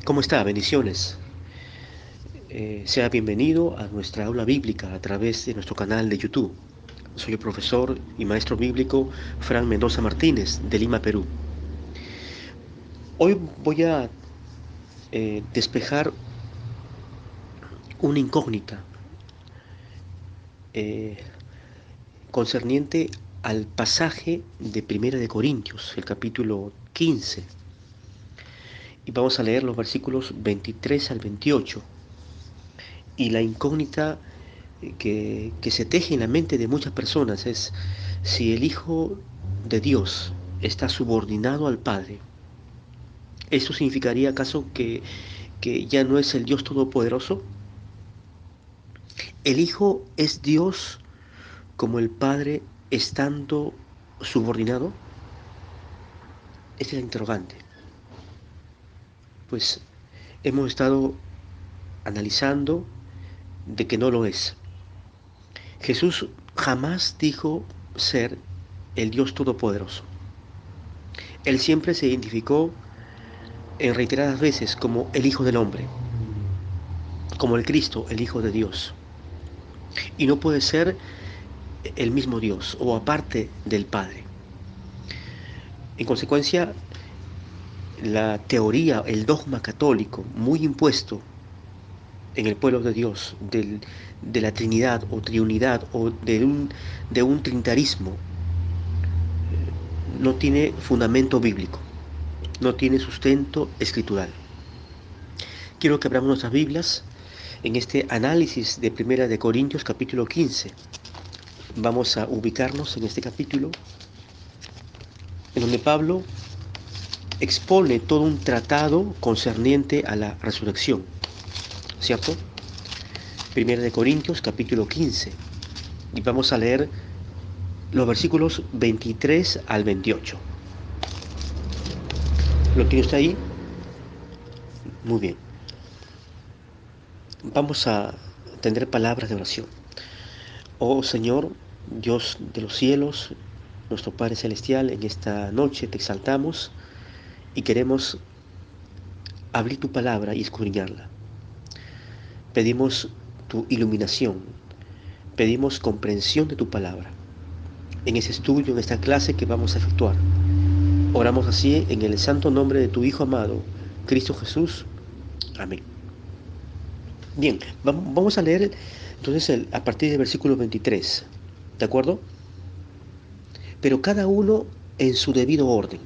¿Cómo está? Bendiciones. Sea bienvenido a nuestra aula bíblica a través de nuestro canal de YouTube. Soy el profesor y maestro bíblico Fran Mendoza Martínez de Lima, Perú. Hoy voy a despejar una incógnita eh, concerniente al pasaje de Primera de Corintios, el capítulo 15. Y vamos a leer los versículos 23 al 28. Y la incógnita que se teje en la mente de muchas personas es si el Hijo de Dios está subordinado al Padre. ¿Eso significaría acaso que ya no es el Dios Todopoderoso? ¿El Hijo es Dios como el Padre estando subordinado? Esta es la interrogante. Pues hemos estado analizando de que no lo es. Jesús jamás dijo ser el Dios Todopoderoso. Él siempre se identificó en reiteradas veces como el Hijo del Hombre, como el Cristo, el Hijo de Dios. Y no puede ser el mismo Dios o aparte del Padre. En consecuencia, la teoría, el dogma católico muy impuesto en el pueblo de Dios de la Trinidad o Triunidad o de un trinitarismo no tiene fundamento bíblico, no tiene sustento escritural. Quiero que abramos nuestras Biblias en este análisis de Primera de Corintios capítulo 15. Vamos a ubicarnos en este capítulo en donde Pablo expone todo un tratado concerniente a la resurrección, ¿cierto? Primera de Corintios capítulo 15 y vamos a leer los versículos 23 al 28. ¿Lo tiene usted ahí? Muy bien. Vamos a tener palabras de oración. Oh Señor, Dios de los cielos, nuestro Padre Celestial, en esta noche te exaltamos y queremos abrir tu palabra y escudriñarla. Pedimos tu iluminación, pedimos comprensión de tu palabra en ese estudio, en esta clase que vamos a efectuar. Oramos así en el santo nombre de tu Hijo amado, Cristo Jesús. Amén. Bien, vamos a leer entonces a partir del versículo 23, ¿de acuerdo? Pero cada uno en su debido orden.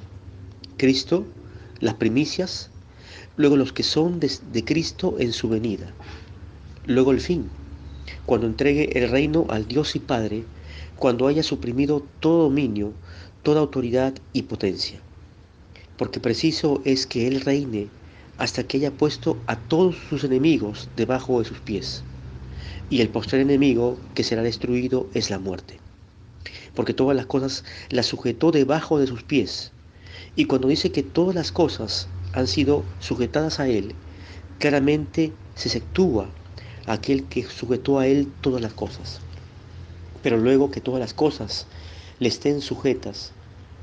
Cristo, las primicias, luego los que son de Cristo en su venida, luego el fin, cuando entregue el reino al Dios y Padre, cuando haya suprimido todo dominio, toda autoridad y potencia. Porque preciso es que Él reine hasta que haya puesto a todos sus enemigos debajo de sus pies. Y el postrer enemigo que será destruido es la muerte. Porque todas las cosas las sujetó debajo de sus pies. Y cuando dice que todas las cosas han sido sujetadas a Él, claramente se exceptúa aquel que sujetó a Él todas las cosas. Pero luego que todas las cosas le estén sujetas,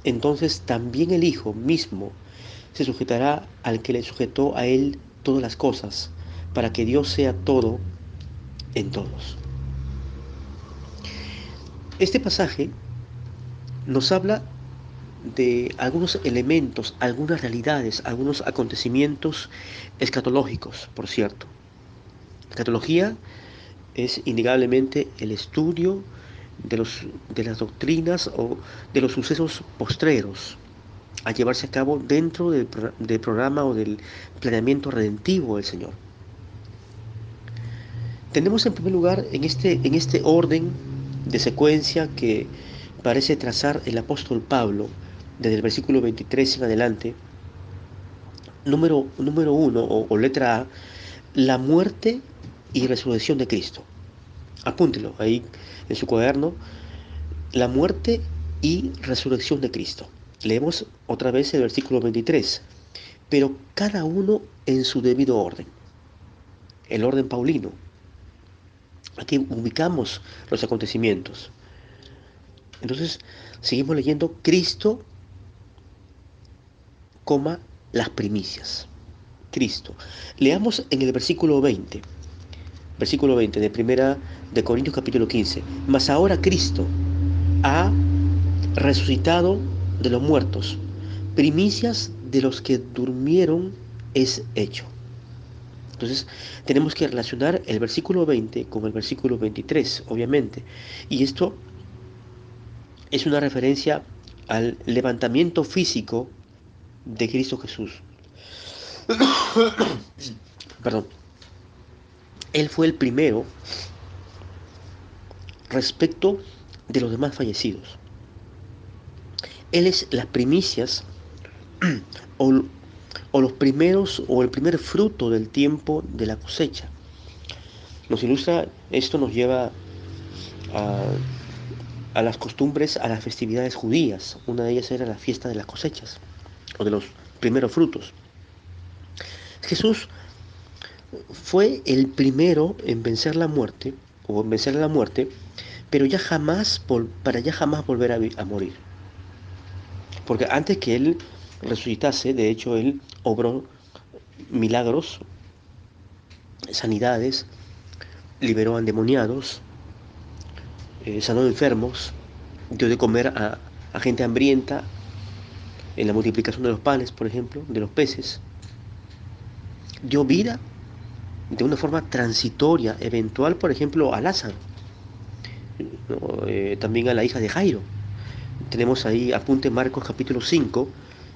entonces también el Hijo mismo se sujetará al que le sujetó a Él todas las cosas, para que Dios sea todo en todos. Este pasaje nos habla de algunos elementos, algunas realidades, algunos acontecimientos escatológicos, por cierto. Escatología es innegablemente el estudio de las doctrinas o de los sucesos postreros a llevarse a cabo dentro del programa o del planeamiento redentivo del Señor. Tenemos en primer lugar en este orden de secuencia que parece trazar el apóstol Pablo desde el versículo 23 en adelante, número uno o letra A, la muerte y resurrección de Cristo. Apúntelo ahí en su cuaderno, la muerte y resurrección de Cristo. Leemos otra vez el versículo 23, pero cada uno en su debido orden, el orden paulino. Aquí ubicamos los acontecimientos. Entonces, seguimos leyendo Cristo, coma, las primicias. Cristo. Leamos en el versículo 20 de primera de Corintios capítulo 15. Mas ahora Cristo ha resucitado de los muertos, primicias de los que durmieron es hecho. Entonces tenemos que relacionar el versículo 20 con el versículo 23, obviamente. Y esto es una referencia al levantamiento físico de Cristo Jesús. Perdón. Él fue el primero respecto de los demás fallecidos. Él es las primicias o, o los primeros o el primer fruto del tiempo de la cosecha. Nos ilustra, esto nos lleva a las costumbres, a las festividades judías. Una de ellas era la fiesta de las cosechas o de los primeros frutos. Jesús fue el primero en vencer la muerte o en vencer la muerte, pero para ya jamás volver a morir. Porque antes que él resucitase, de hecho él obró milagros, sanidades, liberó a endemoniados, sanó enfermos, dio de comer a gente hambrienta en la multiplicación de los panes, por ejemplo, de los peces. Dio vida de una forma transitoria, eventual, por ejemplo, a Lázaro, también a la hija de Jairo. Tenemos ahí, apunte Marcos capítulo 5,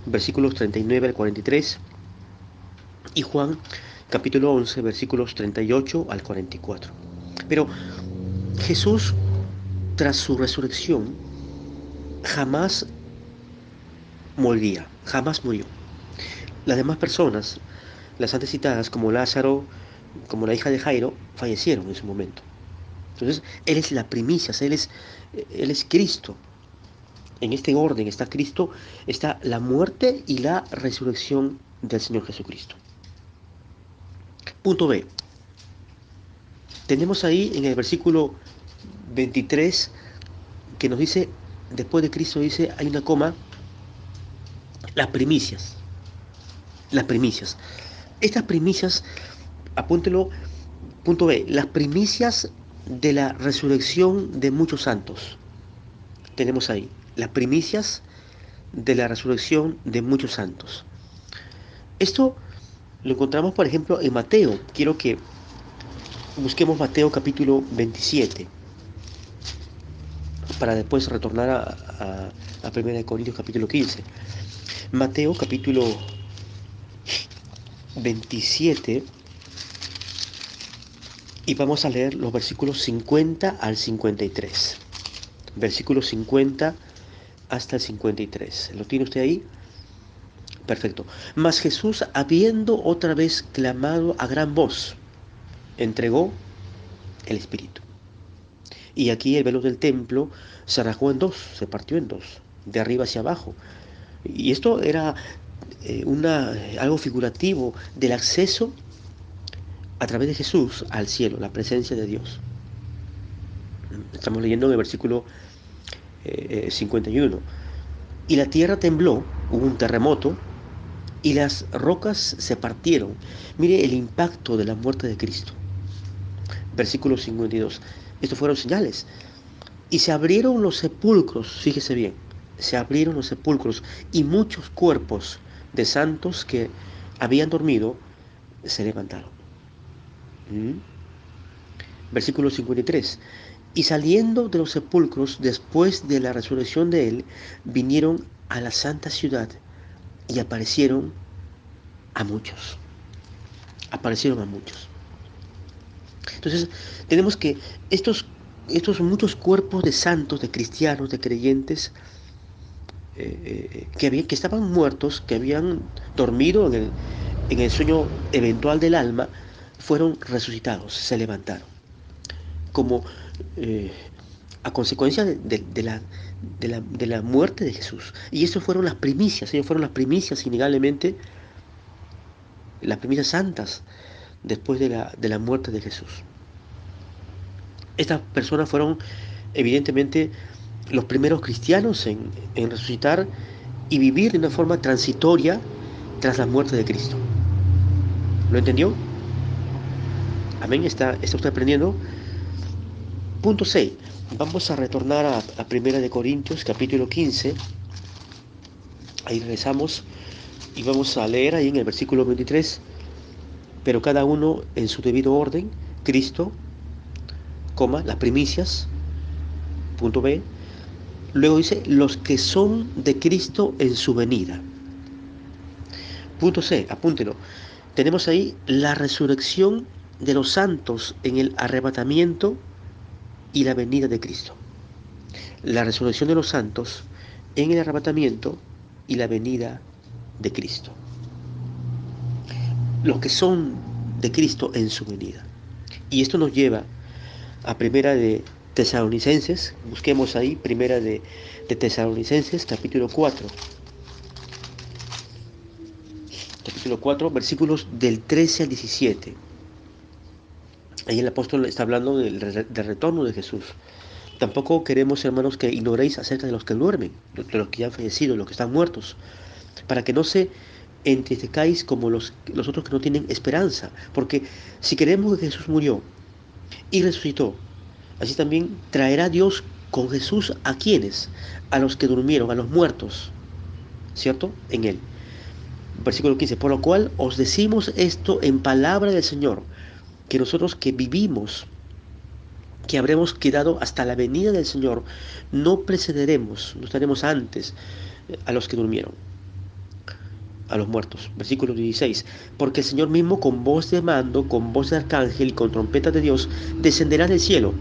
versículos 39 al 43, y Juan capítulo 11, versículos 38 al 44. Pero Jesús, tras su resurrección, jamás jamás murió. Las demás personas, las antes citadas, como Lázaro, como la hija de Jairo, fallecieron en su momento. Entonces, Él es la primicia, Él es Cristo. En este orden está Cristo, está la muerte y la resurrección del Señor Jesucristo. Punto B. Tenemos ahí en el versículo 23 que nos dice, después de Cristo dice, hay una coma, las primicias. Las primicias. Estas primicias, apúntelo, punto B, las primicias de la resurrección de muchos santos. Tenemos ahí, las primicias de la resurrección de muchos santos. Esto lo encontramos, por ejemplo, en Mateo. Quiero que busquemos Mateo capítulo 27, para después retornar a 1 Corintios capítulo 15. Mateo capítulo 27, y vamos a leer los versículos 50 al 53. Versículos 50 hasta el 53. ¿Lo tiene usted ahí? Perfecto. Mas Jesús, habiendo otra vez clamado a gran voz, entregó el Espíritu. Y aquí el velo del templo se rajó en dos, se partió en dos, de arriba hacia abajo. Y esto era algo figurativo del acceso a través de Jesús al cielo, la presencia de Dios. Estamos leyendo en el versículo 51. Y la tierra tembló, hubo un terremoto, y las rocas se partieron. Mire el impacto de la muerte de Cristo. Versículo 52. Estos fueron señales. Y se abrieron los sepulcros, fíjese bien, se abrieron los sepulcros, y muchos cuerpos de santos que habían dormido se levantaron. Versículo 53. Y saliendo de los sepulcros, después de la resurrección de él, vinieron a la santa ciudad y aparecieron a muchos. Aparecieron a muchos. Entonces, tenemos que estos muchos cuerpos de santos, de cristianos, de creyentes, que estaban muertos, que habían dormido en el sueño eventual del alma, fueron resucitados, se levantaron. Como a consecuencia de la muerte de Jesús. Y eso fueron las primicias, ellos fueron las primicias innegablemente, las primicias santas después de la muerte de Jesús. Estas personas fueron evidentemente los primeros cristianos en resucitar y vivir de una forma transitoria tras la muerte de Cristo. ¿Lo entendió? Amén. ¿Está usted aprendiendo? Punto 6. Vamos a retornar a Primera de Corintios, capítulo 15. Ahí regresamos y vamos a leer ahí en el versículo 23. Pero cada uno en su debido orden, Cristo, coma, las primicias, punto B. Luego dice, los que son de Cristo en su venida. Punto C, apúntelo. Tenemos ahí la resurrección de los santos en el arrebatamiento y la venida de Cristo. La resurrección de los santos en el arrebatamiento y la venida de Cristo. Los que son de Cristo en su venida. Y esto nos lleva a Primera de Tesalonicenses. Busquemos ahí Primera de Tesalonicenses, capítulo 4. Capítulo 4, versículos del 13 al 17. Ahí el apóstol está hablando del retorno de Jesús. Tampoco queremos, hermanos, que ignoréis acerca de los que duermen, de los que ya han fallecido, de los que están muertos, para que no se entristezcáis como los otros que no tienen esperanza. Porque si queremos que Jesús murió y resucitó, así también traerá Dios con Jesús a quienes, a los que durmieron, a los muertos, ¿cierto? En él. Versículo 15, por lo cual os decimos esto en palabra del Señor, que nosotros que vivimos, que habremos quedado hasta la venida del Señor, no precederemos, no estaremos antes a los que durmieron, a los muertos. Versículo 16, porque el Señor mismo con voz de mando, con voz de arcángel y con trompeta de Dios, descenderá del cielo,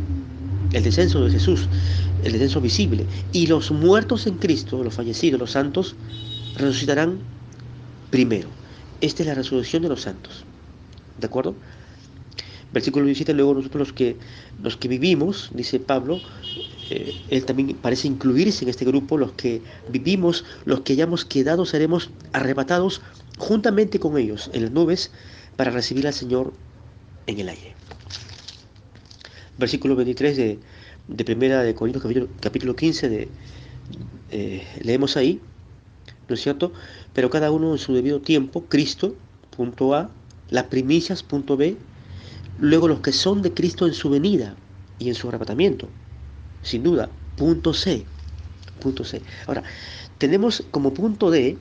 el descenso de Jesús, el descenso visible, y los muertos en Cristo, los fallecidos, los santos, resucitarán primero. Esta es la resurrección de los santos. ¿De acuerdo? Versículo 17, luego nosotros los que vivimos, dice Pablo, él también parece incluirse en este grupo, los que vivimos, los que hayamos quedado, seremos arrebatados juntamente con ellos en las nubes para recibir al Señor en el aire. Versículo 23 de Primera de Corintios, capítulo 15, leemos ahí, ¿no es cierto? Pero cada uno en su debido tiempo, Cristo, punto A, las primicias, punto B, luego los que son de Cristo en su venida y en su arrebatamiento, sin duda, punto C, punto C. Ahora, tenemos como punto D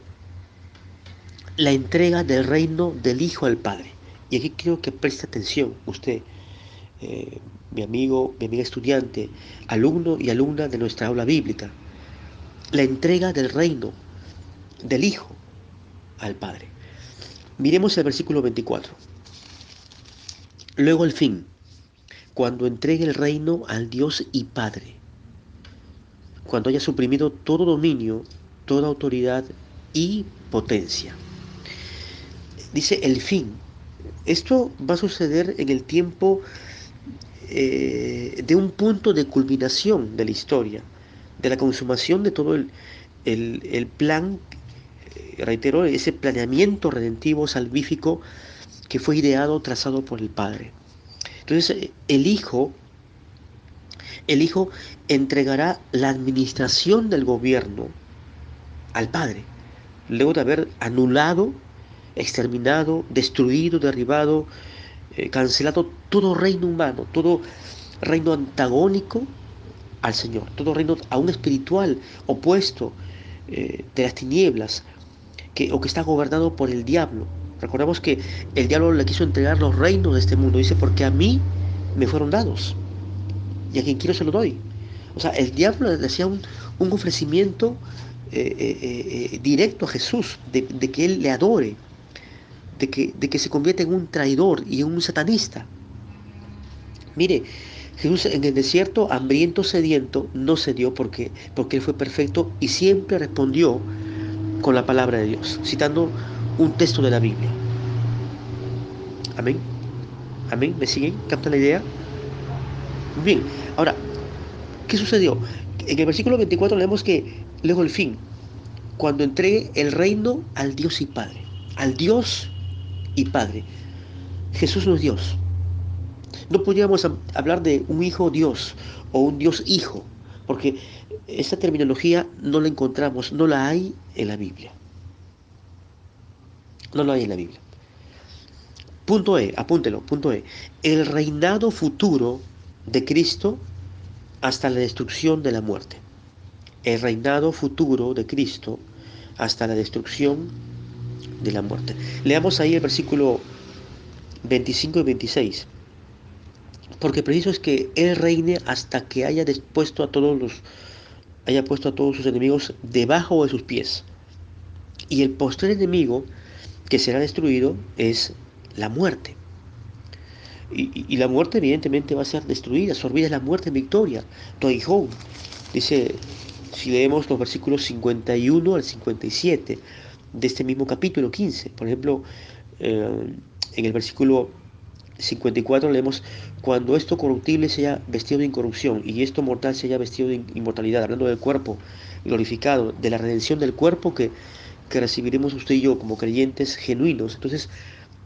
la entrega del reino del Hijo al Padre. Y aquí quiero que preste atención usted, mi amigo, mi amiga estudiante, alumno y alumna de nuestra aula bíblica. La entrega del reino del Hijo al Padre. Miremos el versículo 24. Luego al fin, cuando entregue el reino al Dios y Padre, cuando haya suprimido todo dominio, toda autoridad y potencia. Dice el fin. Esto va a suceder en el tiempo de un punto de culminación de la historia, de la consumación de todo el plan, reitero, ese planeamiento redentivo, salvífico, que fue ideado, trazado por el Padre. Entonces, el Hijo entregará la administración del gobierno al Padre, luego de haber anulado, exterminado, destruido, derribado, cancelado todo reino humano, todo reino antagónico al Señor, todo reino aún espiritual, opuesto, de las tinieblas, que está gobernado por el diablo. Recordemos que el diablo le quiso entregar los reinos de este mundo. Dice, porque a mí me fueron dados y a quien quiero se lo doy. O sea, el diablo le hacía un ofrecimiento directo a Jesús, de que él le adore, de que se convierta en un traidor y en un satanista. Mire, Jesús en el desierto, hambriento, sediento, no cedió porque él fue perfecto y siempre respondió con la palabra de Dios, citando un texto de la Biblia. Amén. Amén. ¿Me siguen? ¿Captan la idea? Bien. Ahora, ¿qué sucedió? En el versículo 24 leemos que luego el fin, cuando entregue el reino al Dios y Padre. Al Dios y Padre. Jesús no es Dios. No podríamos hablar de un hijo Dios o un Dios hijo, porque esta terminología no la encontramos, no la hay en la Biblia. No la hay en la Biblia. Punto E, apúntelo, punto E. El reinado futuro de Cristo hasta la destrucción de la muerte. El reinado futuro de Cristo hasta la destrucción de la muerte. Leamos ahí el versículo 25 y 26. Porque preciso es que Él reine hasta que haya puesto a todos sus enemigos debajo de sus pies. Y el postrer enemigo que será destruido es la muerte. Y la muerte evidentemente va a ser destruida, sorbida es la muerte en victoria. Toijón, dice, si leemos los versículos 51 al 57 de este mismo capítulo 15, por ejemplo, en el versículo 54 leemos, cuando esto corruptible sea vestido de incorrupción y esto mortal sea vestido de inmortalidad, hablando del cuerpo glorificado, de la redención del cuerpo que recibiremos usted y yo como creyentes genuinos. Entonces,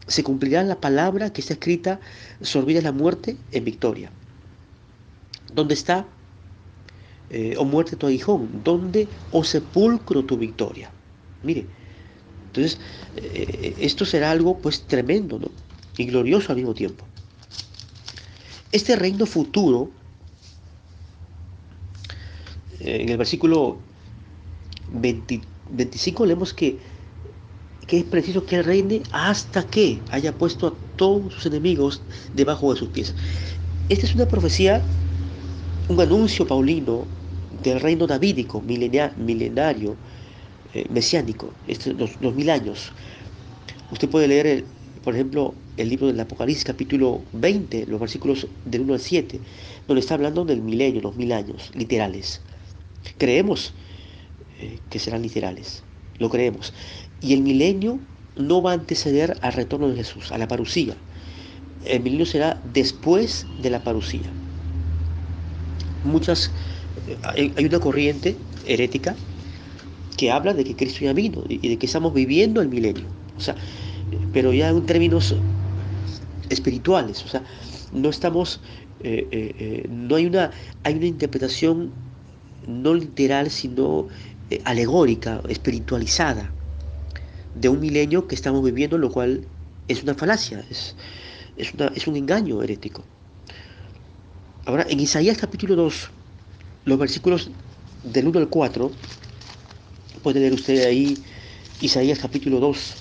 se cumplirá la palabra que está escrita, sorbida la muerte en victoria. ¿Dónde está, oh muerte, tu aguijón? ¿Dónde, oh sepulcro, tu victoria? Mire, entonces, esto será algo pues tremendo, ¿no? Y glorioso al mismo tiempo. Este reino futuro, en el versículo 20 25 leemos que es preciso que Él reine hasta que haya puesto a todos sus enemigos debajo de sus pies. Esta es una profecía, un anuncio paulino del reino davídico, milenario, mesiánico, los 1000 años. Usted puede leer, por ejemplo, el libro del Apocalipsis, capítulo 20, los versículos del 1 al 7, donde está hablando del milenio, los 1000 años, literales. Creemos que serán literales, lo creemos. Y el milenio no va a anteceder al retorno de Jesús, a la parucía. El milenio será después de la parucía. Hay una corriente herética que habla de que Cristo ya vino y de que estamos viviendo el milenio. O sea, pero ya en términos espirituales. O sea, no estamos, no hay una interpretación no literal, sino alegórica, espiritualizada de un milenio que estamos viviendo, lo cual es una falacia, es un engaño herético. Ahora, en Isaías capítulo 2, los versículos del 1 al 4, puede leer usted ahí Isaías capítulo 2,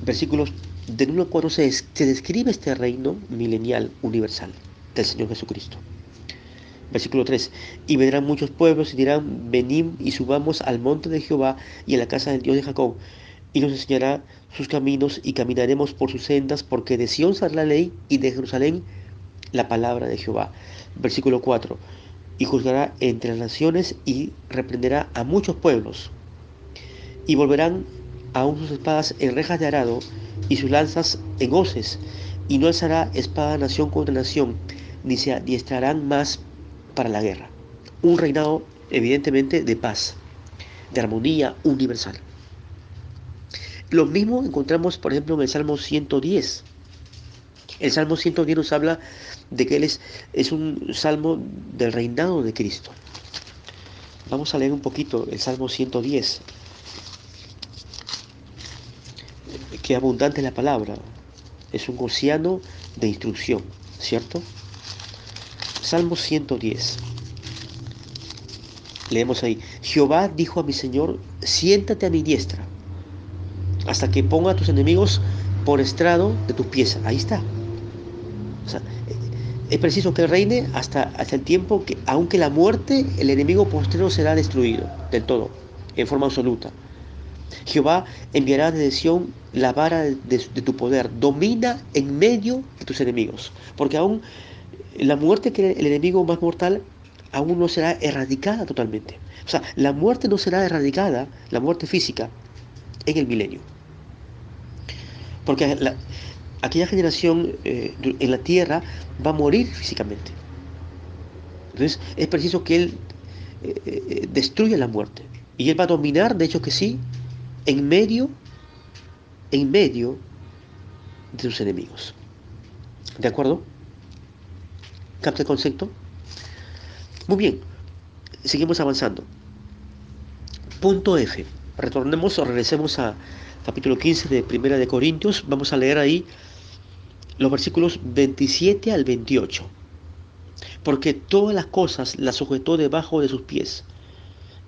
versículos del 1 al 4, se describe este reino milenial universal del Señor Jesucristo. Versículo 3. Y vendrán muchos pueblos y dirán, venid y subamos al monte de Jehová y a la casa del Dios de Jacob, y nos enseñará sus caminos y caminaremos por sus sendas, porque de Sión saldrá la ley y de Jerusalén la palabra de Jehová. Versículo 4. Y juzgará entre las naciones y reprenderá a muchos pueblos, y volverán aún sus espadas en rejas de arado y sus lanzas en hoces, y no alzará espada nación contra nación, ni se adiestrarán más para la guerra. Un reinado evidentemente de paz, de armonía universal. Lo mismo encontramos, por ejemplo, en el Salmo 110. El Salmo 110 nos habla de que es un salmo del reinado de Cristo. Vamos a leer un poquito el Salmo 110. Qué abundante es la palabra. Es un océano de instrucción, ¿cierto? Salmo 110. Leemos ahí. Jehová dijo a mi Señor, siéntate a mi diestra, hasta que ponga a tus enemigos por estrado de tus pies. Ahí está. O sea, es preciso que reine hasta el tiempo que, aunque la muerte, el enemigo postrero será destruido del todo, en forma absoluta. Jehová enviará desde Sión la vara de tu poder. Domina en medio de tus enemigos. Porque aún la muerte, que el enemigo más mortal, aún no será erradicada totalmente. O sea, la muerte no será erradicada, la muerte física, en el milenio. Porque aquella generación en la tierra va a morir físicamente. Entonces es preciso que Él destruya la muerte. Y Él va a dominar, de hecho que sí, en medio de sus enemigos. ¿De acuerdo? ¿Capta el concepto? Muy bien, seguimos avanzando. Punto F. Retornemos o regresemos capítulo 15 de Primera de Corintios. Vamos a leer ahí los versículos 27 al 28. Porque todas las cosas las sujetó debajo de sus pies.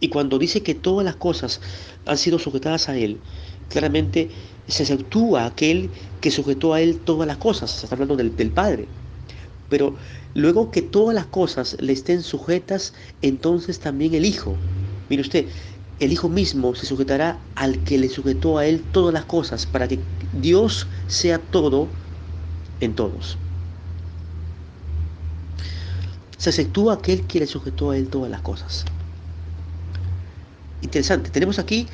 Y cuando dice que todas las cosas han sido sujetadas a Él, claramente se exceptúa aquel que sujetó a Él todas las cosas. Se está hablando del Padre. Pero luego que todas las cosas le estén sujetas, entonces también el Hijo. Mire usted, el Hijo mismo se sujetará al que le sujetó a Él todas las cosas, para que Dios sea todo en todos. Se exceptúa aquel que le sujetó a Él todas las cosas. Interesante. Tenemos aquí,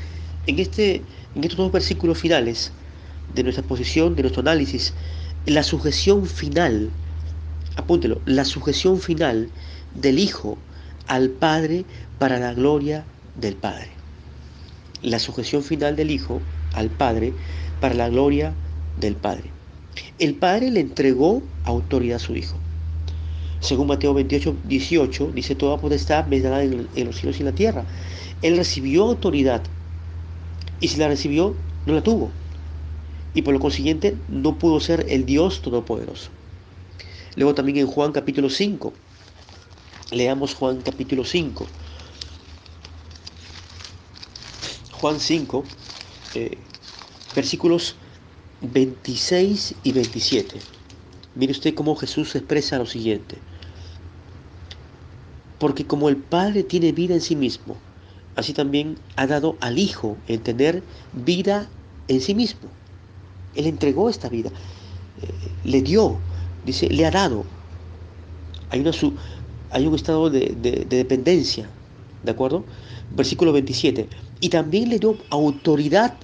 en estos dos versículos finales de nuestra exposición, de nuestro análisis, la sujeción final, apúntelo, la sujeción final del Hijo al Padre para la gloria del Padre. La sujeción final del Hijo al Padre para la gloria del Padre. El Padre le entregó autoridad a su Hijo. Según Mateo 28, 18, dice: toda potestad me dará en los cielos y en la tierra. Él recibió autoridad, y si la recibió, no la tuvo. Y por lo consiguiente, no pudo ser el Dios Todopoderoso. Luego también en Juan capítulo 5. Leamos Juan capítulo 5. Juan 5, versículos 26 y 27. Mire usted cómo Jesús expresa lo siguiente: porque como el Padre tiene vida en sí mismo, así también ha dado al Hijo el tener vida en sí mismo. Él entregó esta vida, le dio, dice, le ha dado. Hay un estado de dependencia, ¿de acuerdo? Versículo 27. Y también le dio autoridad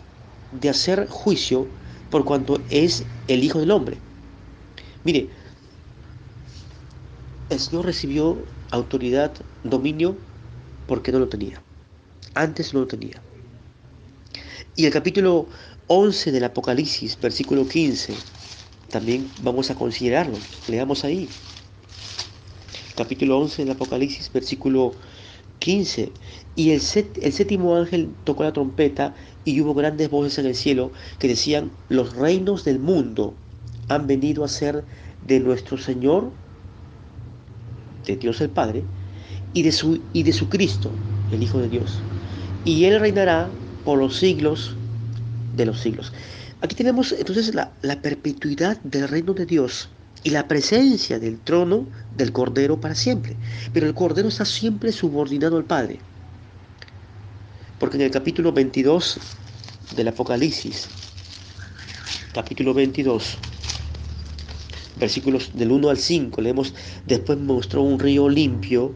de hacer juicio por cuanto es el Hijo del Hombre. Mire, el Señor recibió autoridad, dominio, porque no lo tenía. Antes no lo tenía. Y el capítulo 11 del Apocalipsis, versículo 15, también vamos a considerarlo. Leamos ahí. Capítulo 11 del Apocalipsis, versículo 15. Y el séptimo ángel tocó la trompeta, y hubo grandes voces en el cielo que decían: los reinos del mundo han venido a ser de nuestro Señor, de Dios el Padre, y de su Cristo, el Hijo de Dios. Y Él reinará por los siglos de los siglos. Aquí tenemos entonces la perpetuidad del reino de Dios y la presencia del trono del Cordero para siempre. Pero el Cordero está siempre subordinado al Padre. Porque en el capítulo 22 del Apocalipsis, capítulo 22, versículos del 1 al 5, leemos: después mostró un río limpio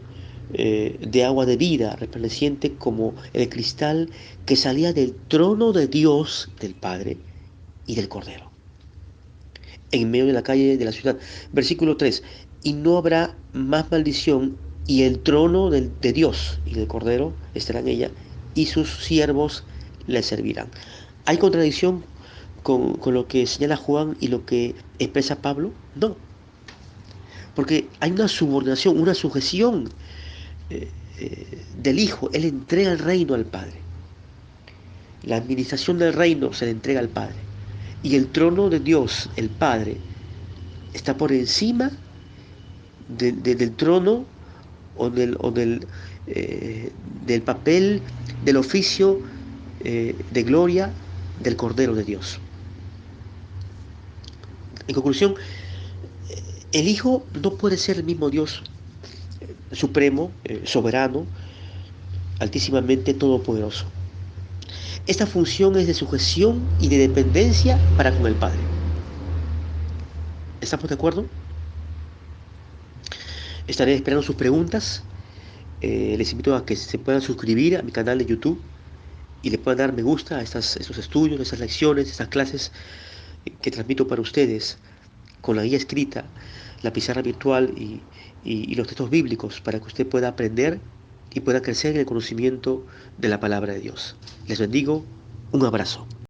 de agua de vida, resplandeciente como el cristal, que salía del trono de Dios, del Padre y del Cordero, en medio de la calle de la ciudad. Versículo 3: y no habrá más maldición, y el trono de Dios y del Cordero estará en ella, y sus siervos le servirán. ¿Hay contradicción con lo que señala Juan y lo que expresa Pablo? No, porque hay una subordinación, una sujeción del Hijo. Él entrega el reino al Padre. La administración del reino se le entrega al Padre. Y el trono de Dios, el Padre, está por encima del trono del papel, del oficio de gloria del Cordero de Dios. En conclusión, el Hijo no puede ser el mismo Dios supremo, soberano, altísimamente todopoderoso. Esta función es de sujeción y de dependencia para con el Padre. ¿Estamos de acuerdo? Estaré esperando sus preguntas. Les invito a que se puedan suscribir a mi canal de YouTube y le puedan dar me gusta a estos estudios, estas lecciones, estas clases que transmito para ustedes con la guía escrita, la pizarra virtual y los textos bíblicos, para que usted pueda aprender y pueda crecer en el conocimiento de la palabra de Dios. Les bendigo. Un abrazo.